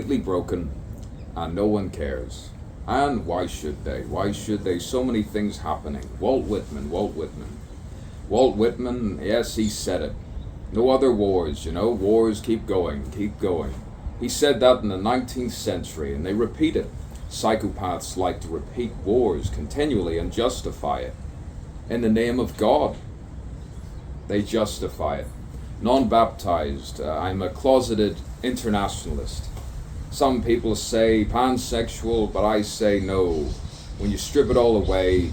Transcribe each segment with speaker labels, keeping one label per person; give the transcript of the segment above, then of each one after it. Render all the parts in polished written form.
Speaker 1: completely broken, and no one cares. And why should they? Why should they? So many things happening. Walt Whitman, yes, he said it. No other wars, wars keep going, keep going. He said that in the 19th century, and they repeat it. Psychopaths like to repeat wars continually and justify it. In the name of God, they justify it. Non-baptized, I'm a closeted internationalist. Some people say pansexual, but I say no. When you strip it all away,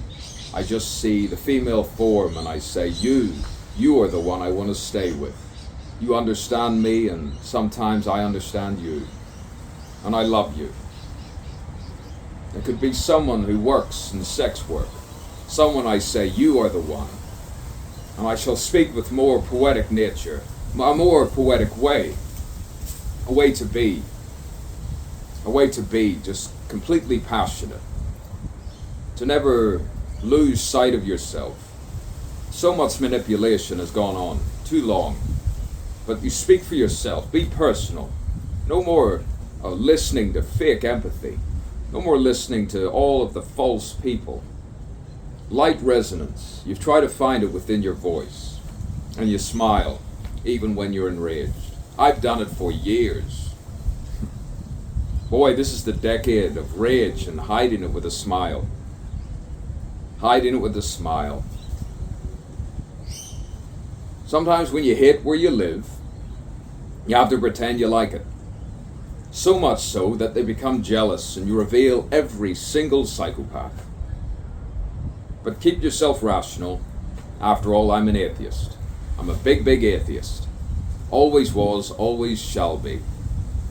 Speaker 1: I just see the female form and I say, you are the one I want to stay with. You understand me, and sometimes I understand you. And I love you. It could be someone who works in sex work. Someone I say, you are the one. And I shall speak with more poetic nature, a more poetic way. A way to be. A way to be just completely passionate. To never lose sight of yourself. So much manipulation has gone on, too long. But you speak for yourself, be personal. No more listening to fake empathy. No more listening to all of the false people. Light resonance. You try to find it within your voice. And you smile, even when you're enraged. I've done it for years. Boy, this is the decade of rage and hiding it with a smile. Hiding it with a smile. Sometimes when you hate where you live, you have to pretend you like it. So much so that they become jealous and you reveal every single psychopath. But keep yourself rational. After all, I'm an atheist. I'm a big atheist. Always was, always shall be.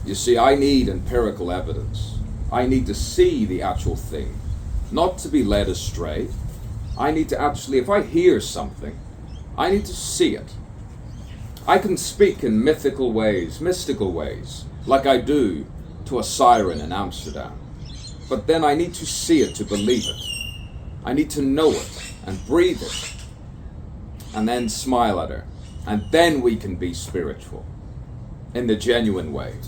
Speaker 1: You see, I need empirical evidence. I need to see the actual thing, not to be led astray. I need to actually, if I hear something, I need to see it. I can speak in mystical ways, like I do to a siren in Amsterdam. But then I need to see it to believe it. I need to know it and breathe it. And then smile at her. And then we can be spiritual. In the genuine way.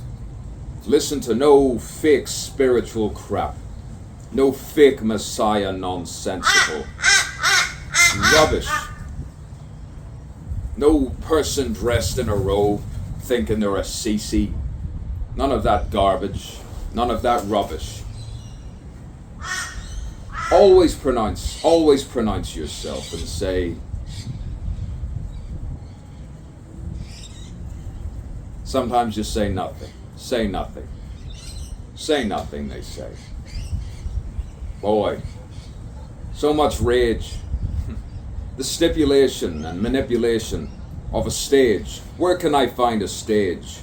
Speaker 1: Listen to no fake spiritual crap. No fake messiah nonsensical. Rubbish. No person dressed in a robe thinking they're a Sisi. None of that garbage. None of that rubbish. Always pronounce yourself and say, sometimes just say nothing. Say nothing. Say nothing, they say. Boy, so much rage. The stipulation and manipulation of a stage. Where can I find a stage?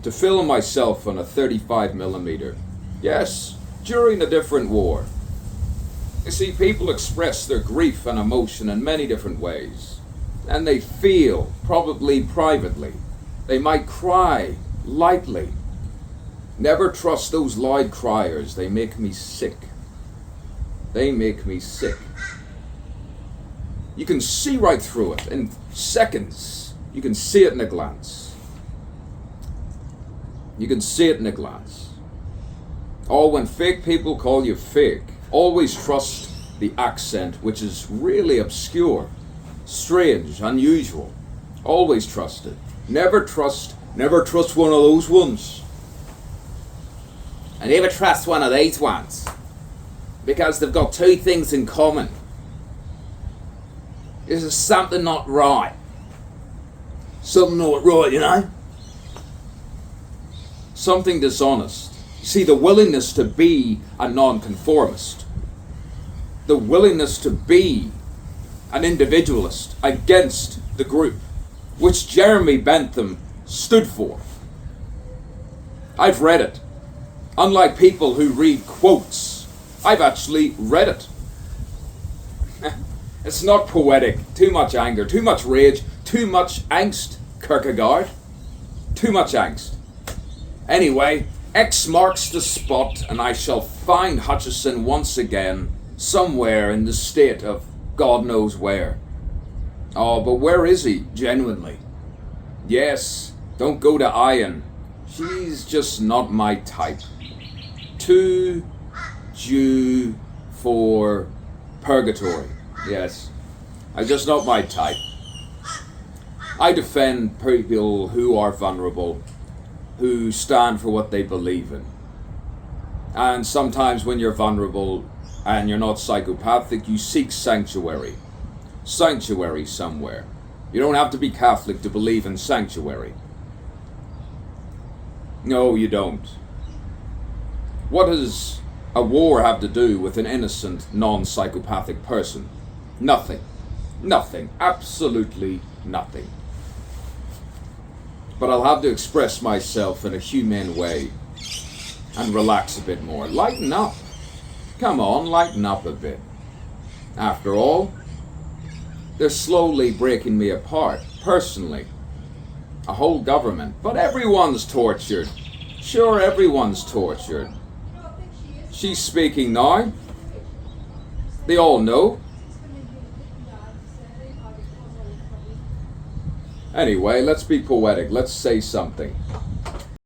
Speaker 1: To film myself on a 35mm. Yes, during a different war. You see, people express their grief and emotion in many different ways. And they feel, probably privately. They might cry lightly. Never trust those loud criers. They make me sick. They make me sick. You can see right through it in seconds. You can see it in a glance. You can see it in a glance. Oh, when fake people call you fake, always trust the accent, which is really obscure, strange, unusual. Always trust it. Never trust one of those ones. And never trust one of these ones. Because they've got two things in common. There's something not right. Something not right, Something dishonest. See, the willingness to be a nonconformist. The willingness to be an individualist against the group, which Jeremy Bentham stood for. I've read it. Unlike people who read quotes, I've actually read it. It's not poetic. Too much anger, too much rage, too much angst, Kierkegaard. Too much angst. Anyway, X marks the spot, and I shall find Hutchison once again, somewhere in the state of God knows where. Oh, but where is he, genuinely? Yes, don't go to Ian. She's just not my type. Too Jew for purgatory. Yes, I'm just not my type. I defend people who are vulnerable, who stand for what they believe in. And sometimes when you're vulnerable and you're not psychopathic, you seek sanctuary. Sanctuary somewhere. You don't have to be Catholic to believe in sanctuary. No, you don't. What does a war have to do with an innocent, non-psychopathic person? Nothing. Nothing. Absolutely nothing. But I'll have to express myself in a humane way and relax a bit more. Lighten up. Come on, lighten up a bit. After all, they're slowly breaking me apart, personally. A whole government. But everyone's tortured. Sure, everyone's tortured. She's speaking now. They all know. Anyway, let's be poetic. Let's say something.